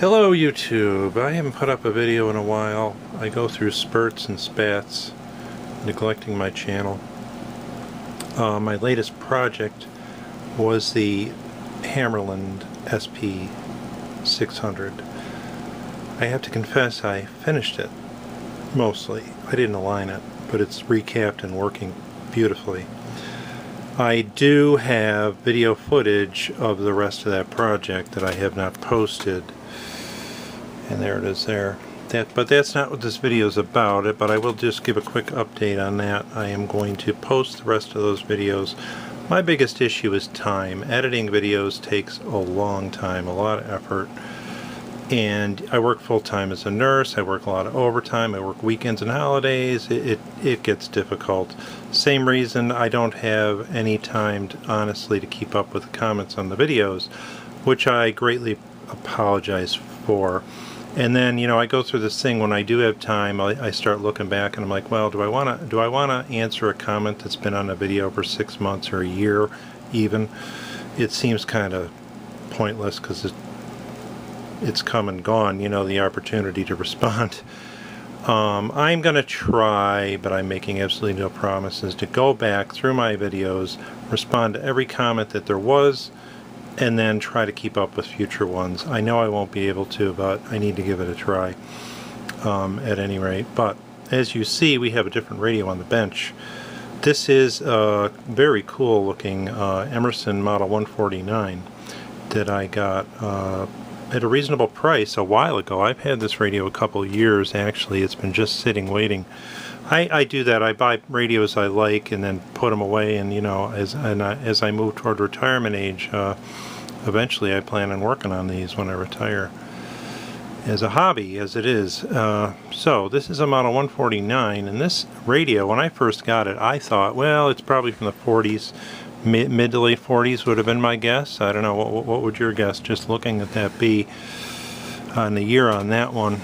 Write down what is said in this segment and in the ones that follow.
Hello YouTube. I haven't put up a video in a while. I go through spurts and spats, neglecting my channel. My latest project was the Hammerland SP-600. I have to confess I finished it, mostly. I didn't align it, but it's recapped and working beautifully. I do have video footage of the rest of that project that I have not posted. And there it is there. But that's not what this video is about, but I will just give a quick update on that. I am going to post the rest of those videos. My biggest issue is time. Editing videos takes a long time, a lot of effort. And I work full-time as a nurse. I work a lot of overtime. I work weekends and holidays. It gets difficult. Same reason I don't have any time, honestly, to keep up with the comments on the videos, which I greatly apologize for. And then, you know, I go through this thing when I do have time. I start looking back and I'm like, well, do I want to answer a comment that's been on a video for 6 months or a year even? It seems kind of pointless because it's come and gone, you know, the opportunity to respond. I'm going to try, but I'm making absolutely no promises, to go back through my videos, respond to every comment that there was, and then try to keep up with future ones. I know I won't be able to, but I need to give it a try at any rate. But as you see, we have a different radio on the bench. This is a very cool looking Emerson Model 149 that I got at a reasonable price a while ago. I've had this radio a couple years actually. It's been just sitting waiting. I do that. I buy radios I like and then put them away, and you know, as I move toward retirement age, eventually I plan on working on these when I retire as a hobby, as it is. So this is a Model 149, and this radio, when I first got it, I thought, well, it's probably from the 40s, mid to late 40s would have been my guess. I don't know, what would your guess, just looking at that be on the year on that one?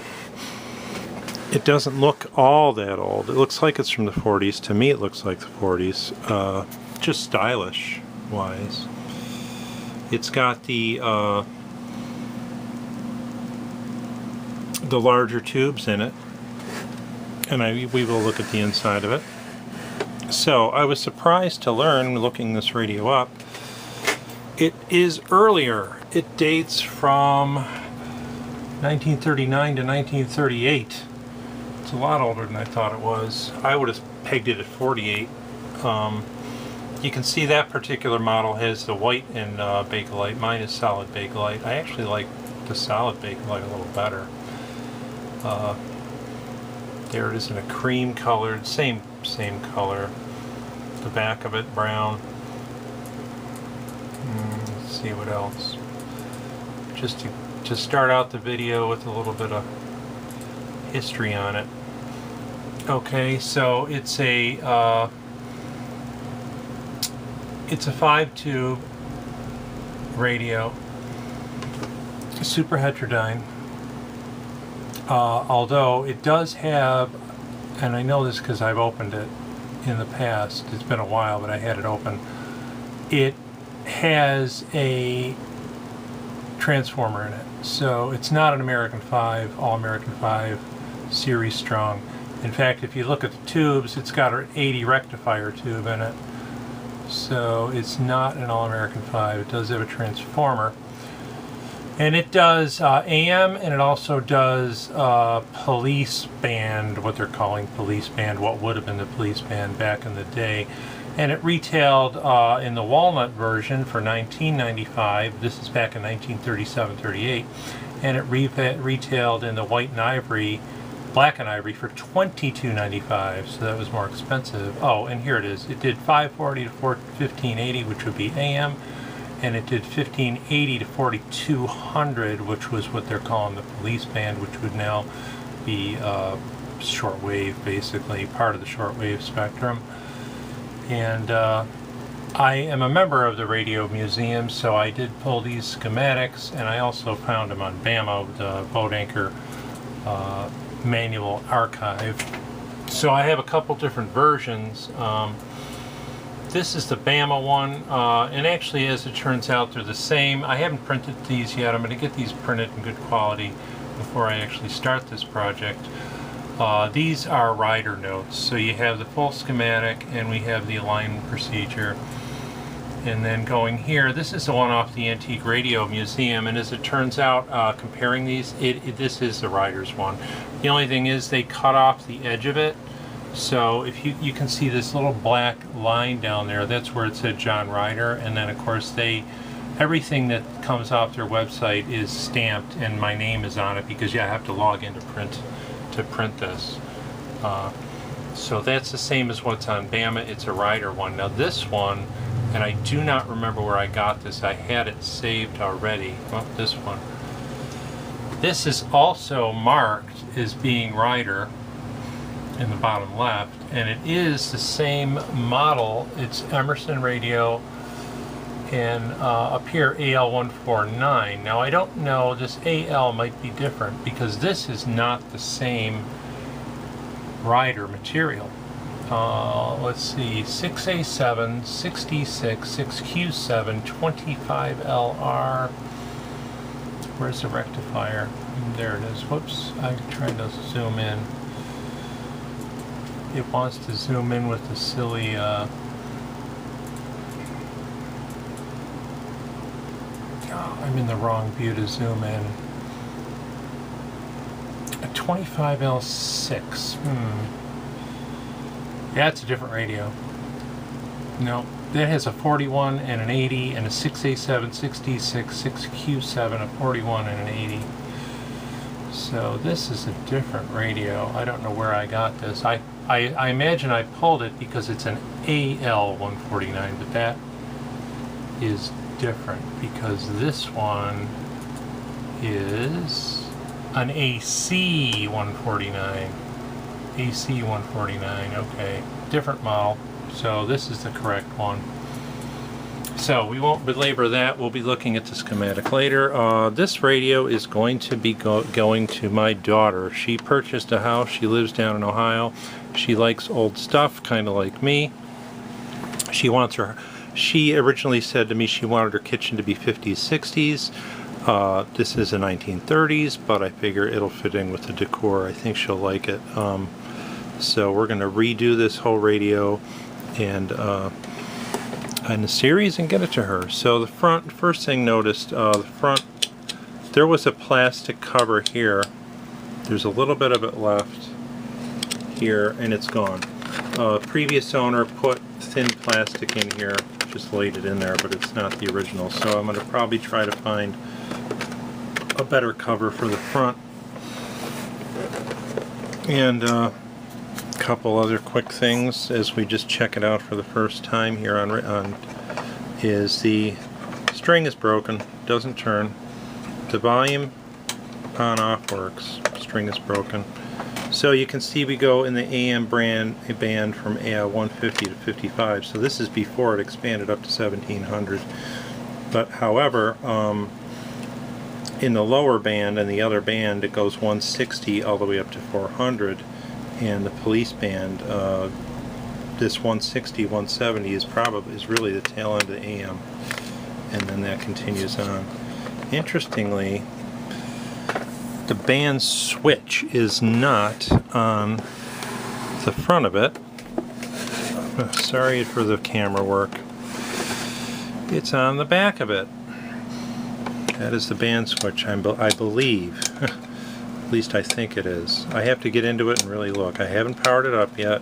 It doesn't look all that old. It looks like it's from the 40s. To me, it looks like the 40s, just stylish wise. It's got the larger tubes in it, and we will look at the inside of it. So I was surprised to learn, looking this radio up, it is earlier. It dates from 1939 to 1938. It's a lot older than I thought it was. I would have pegged it at 48. You can see that particular model has the white and Bakelite. Mine is solid Bakelite. I actually like the solid Bakelite a little better. There it is in a cream colored, same color. The back of it brown. Let's see what else. Just to start out the video with a little bit of history on it. Okay, so it's a 5-tube radio, super heterodyne. Although it does have, and I know this because I've opened it in the past, it's been a while, but I had it open. It has a transformer in it, so it's not an American 5, all American 5 series strong. In fact, if you look at the tubes, it's got an 80 rectifier tube in it. So it's not an all-American 5. It does have a transformer. And it does AM, and it also does police band, what they're calling police band, what would have been the police band back in the day. And it retailed in the walnut version for $19.95. This is back in 1937-38. And it retailed in the white and ivory, black and ivory, for $22.95, so that was more expensive. Oh, and here it is. It did 540 to 1580, which would be AM, and it did 1580 to 4200, which was what they're calling the police band, which would now be shortwave, basically part of the shortwave spectrum. And I am a member of the Radio Museum, so I did pull these schematics, and I also found them on BAMO, the Boat Anchor Manual Archive. So I have a couple different versions. this is the Bama one, and actually, as it turns out, they're the same. I haven't printed these yet. I'm going to get these printed in good quality before I actually start this project. These are rider notes, so you have the full schematic and we have the alignment procedure. And then going here, this is the one off the Antique Radio Museum, and as it turns out, comparing these, this is the rider's one. The only thing is they cut off the edge of it, so if you can see this little black line down there, that's where it said John Ryder, and then of course everything that comes off their website is stamped and my name is on it because you have to log in to print this. So that's the same as what's on Bama. It's a rider one. Now this one, and I do not remember where I got this. I had it saved already. Well, this one. This is also marked as being rider in the bottom left, and it is the same model. It's Emerson Radio, and up here AL-149. Now I don't know, this AL might be different because this is not the same rider material. Let's see, 6A7, 66, 6Q7, 25LR. Where's the rectifier? There it is. Whoops, I tried to zoom in. It wants to zoom in with the silly I'm in the wrong view to zoom in. A 25L6. Yeah, it's a different radio. No, that has a 41 and an 80 and a 6A7, 66, 6Q7, a 41 and an 80. So this is a different radio. I don't know where I got this. I imagine I pulled it because it's an AL-149, but that is different because this one is an AC-149. AC-149, okay. Different model. So this is the correct one. So we won't belabor that. We'll be looking at the schematic later. This radio is going to be going to my daughter. She purchased a house. She lives down in Ohio. She likes old stuff, kind of like me. She originally said to me she wanted her kitchen to be 50s, 60s. This is the 1930s, but I figure it'll fit in with the decor. I think she'll like it. So we're going to redo this whole radio and in the series and get it to her. So the front, first thing noticed, the front, there was a plastic cover here. There's a little bit of it left here and it's gone. Previous owner put thin plastic in here, just laid it in there, but it's not the original. So I'm going to probably try to find a better cover for the front. And couple other quick things as we just check it out for the first time here on is the string is broken, doesn't turn. The volume on off works, string is broken. So you can see we go in the AM band from 150 to 55. So this is before it expanded up to 1700. But however, in the lower band and the other band it goes 160 all the way up to 400. And the police band, this 160, 170 is really the tail end of the AM, and then that continues on. Interestingly, the band switch is not on the front of it. Sorry for the camera work. It's on the back of it. That is the band switch, I believe. At least I think it is. I have to get into it and really look. I haven't powered it up yet,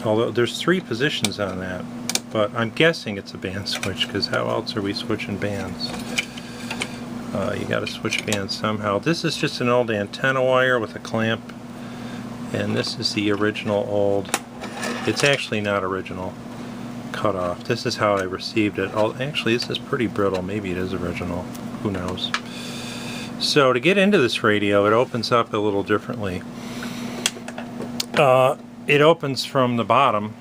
although there's 3 positions on that, but I'm guessing it's a band switch because how else are we switching bands? You got to switch bands somehow. This is just an old antenna wire with a clamp, and this is the original old, it's actually not original, cut off. This is how I received it. Actually, this is pretty brittle. Maybe it is original. Who knows? So to get into this radio, it opens up a little differently. It opens from the bottom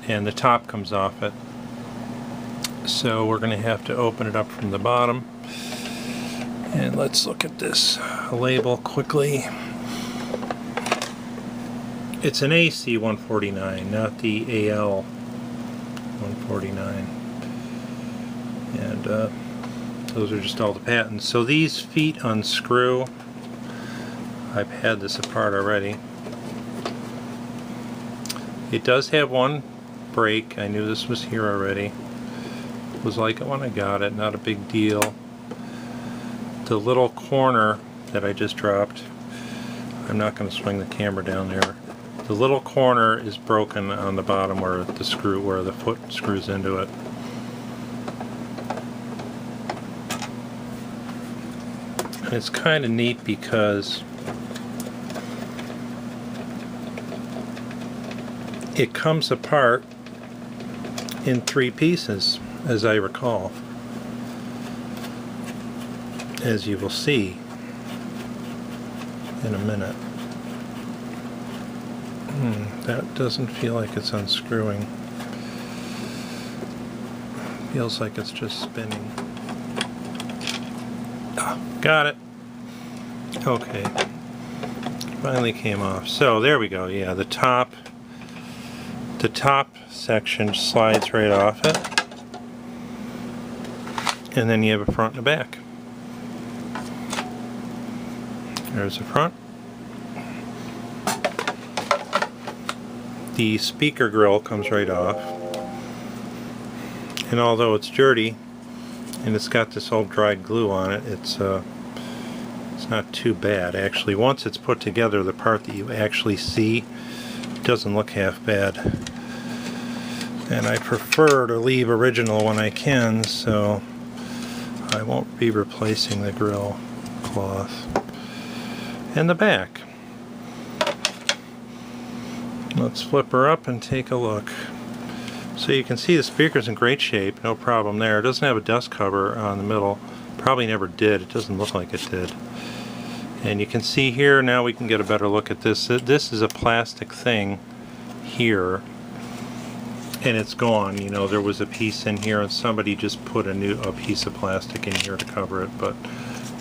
and the top comes off it. So we're going to have to open it up from the bottom. And let's look at this label quickly. It's an AC-149, not the AL-149. AC-149. And those are just all the patents. So these feet unscrew. I've had this apart already. It does have one break. I knew this was here already. It was like it when I got it, not a big deal. The little corner that I just dropped, I'm not going to swing the camera down there. The little corner is broken on the bottom where the screw, where the foot screws into it. And it's kind of neat because it comes apart in 3 pieces, as I recall, as you will see in a minute. That doesn't feel like it's unscrewing. Feels like it's just spinning. Ah, got it. Okay. Finally came off. So there we go. Yeah, the top section slides right off it. And then you have a front and a back. There's the front. The speaker grill comes right off, and although it's dirty and it's got this old dried glue on it, it's not too bad actually. Once it's put together, the part that you actually see doesn't look half bad, and I prefer to leave original when I can, so I won't be replacing the grill cloth. And the back. Let's flip her up and take a look. So you can see the speaker's in great shape, no problem there. It doesn't have a dust cover on the middle. Probably never did. It doesn't look like it did. And you can see here, now we can get a better look at this. This is a plastic thing here, and it's gone. You know, there was a piece in here and somebody just put a piece of plastic in here to cover it, but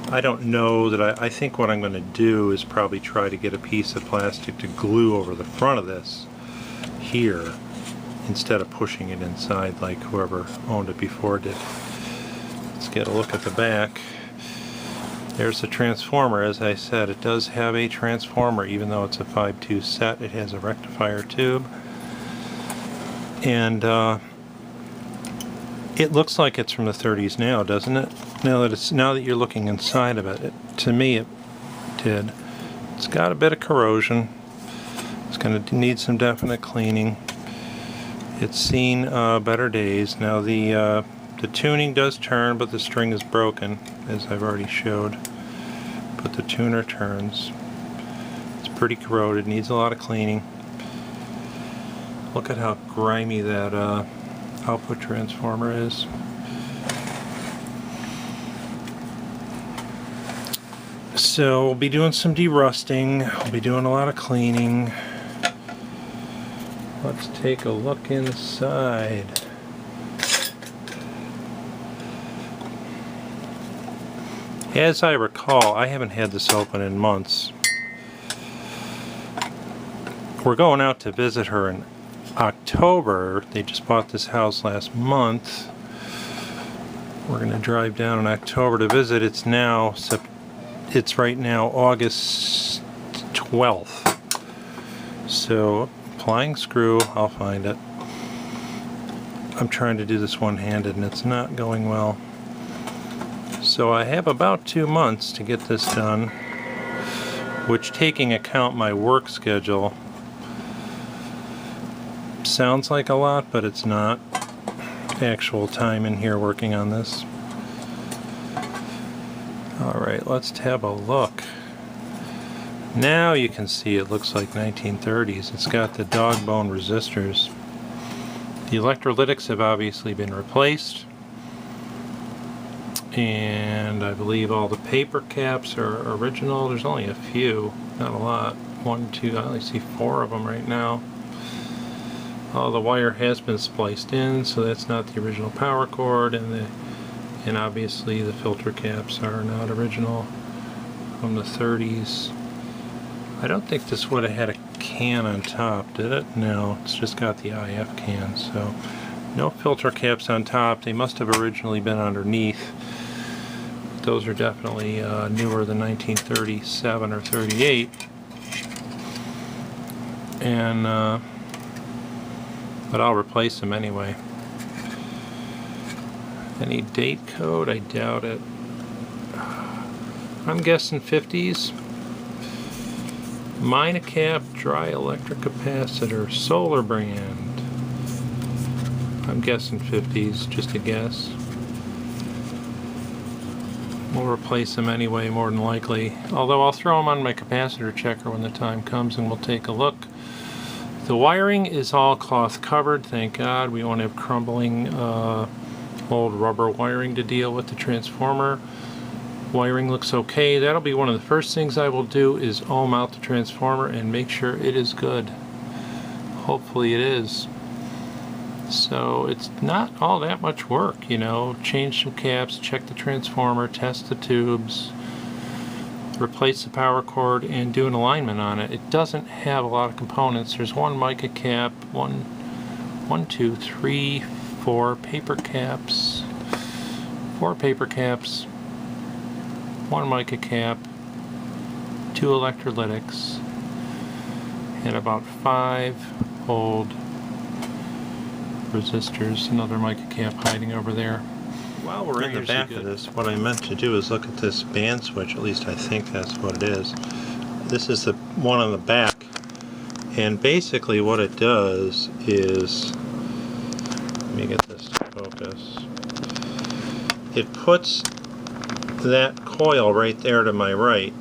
I don't know that I think what I'm going to do is probably try to get a piece of plastic to glue over the front of this here instead of pushing it inside like whoever owned it before did. Let's get a look at the back. There's the transformer. As I said, it does have a transformer. Even though it's a 5.2 set, it has a rectifier tube. And it looks like it's from the 30s now, doesn't it? Now that you're looking inside of it, to me it did. It's got a bit of corrosion. It's going to need some definite cleaning. It's seen better days. Now the tuning does turn, but the string is broken, as I've already showed. But the tuner turns. It's pretty corroded. Needs a lot of cleaning. Look at how grimy that output transformer is. So we'll be doing some derusting. We'll be doing a lot of cleaning. Let's take a look inside. As I recall, I haven't had this open in months. We're going out to visit her in October. They just bought this house last month. We're going to drive down in October to visit. It's right now August 12th. So, applying screw, I'll find it. I'm trying to do this one-handed and it's not going well. So I have about 2 months to get this done, which, taking account my work schedule, sounds like a lot, but it's not. Actual time in here working on this. Alright, let's have a look. Now you can see it looks like 1930s. It's got the dog bone resistors. The electrolytics have obviously been replaced. And I believe all the paper caps are original. There's only a few, not a lot. 1, 2, I only see 4 of them right now. All the wire has been spliced in, so that's not the original power cord, and obviously the filter caps are not original from the 30s. I don't think this would have had a can on top, did it? No, it's just got the IF can, so No filter caps on top. They must have originally been underneath. Those are definitely newer than 1937 or 38. And but I'll replace them anyway. Any date code? I doubt it. I'm guessing 50s. Minacap dry electric capacitor, solar brand. I'm guessing 50s, just a guess. We'll replace them anyway, more than likely. Although I'll throw them on my capacitor checker when the time comes and we'll take a look. The wiring is all cloth covered, thank God. We won't have crumbling old rubber wiring to deal with. The transformer wiring looks okay. That'll be one of the first things I will do, is ohm out the transformer and make sure it is good. Hopefully it is. So it's not all that much work, you know. Change some caps, check the transformer, test the tubes, replace the power cord, and do an alignment on it. It doesn't have a lot of components. There's one mica cap, one, two, three, four paper caps, one mica cap, 2 electrolytics, and about 5 old resistors. Another mica cap hiding over there. While we're in the back of this, what I meant to do is look at this band switch. At least I think that's what it is. This is the one on the back, and basically what it does is, let me get this to focus. It puts that coil right there to my right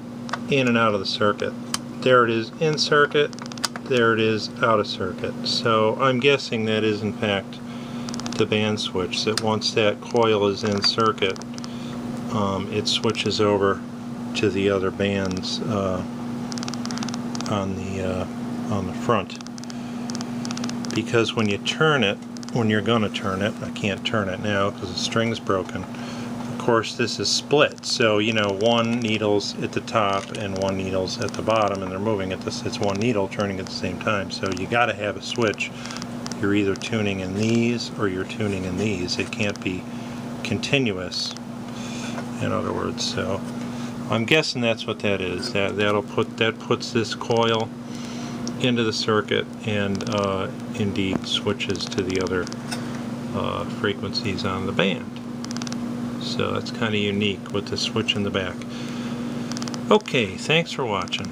in and out of the circuit. There it is in circuit, there it is out of circuit. So I'm guessing that is in fact the band switch, that once that coil is in circuit, it switches over to the other bands on the front. Because when you turn it, when you're going to turn it, I can't turn it now because the string's broken. Of course, this is split, so you know, one needle's at the top and one needle's at the bottom, and they're moving at this. It's one needle turning at the same time. So you got to have a switch. You're either tuning in these or you're tuning in these. It can't be continuous, in other words. So I'm guessing that's what that is. That puts this coil into the circuit and indeed switches to the other frequencies on the band. So that's kind of unique with the switch in the back. Okay, thanks for watching.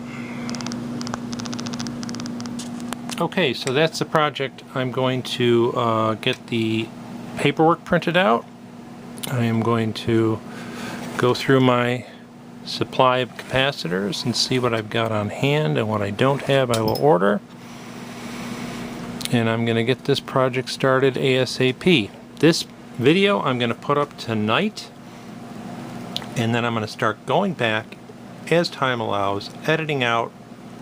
Okay, so that's the project. I'm going to get the paperwork printed out. I am going to go through my supply of capacitors and see what I've got on hand, and what I don't have I will order. And I'm going to get this project started ASAP. This video I'm going to put up tonight, and then I'm going to start going back as time allows, editing out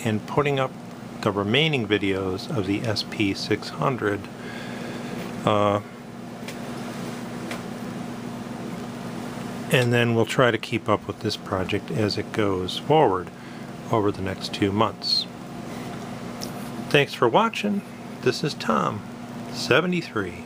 and putting up the remaining videos of the SP600. And then we'll try to keep up with this project as it goes forward over the next 2 months. Thanks for watching. This is Tom, 73.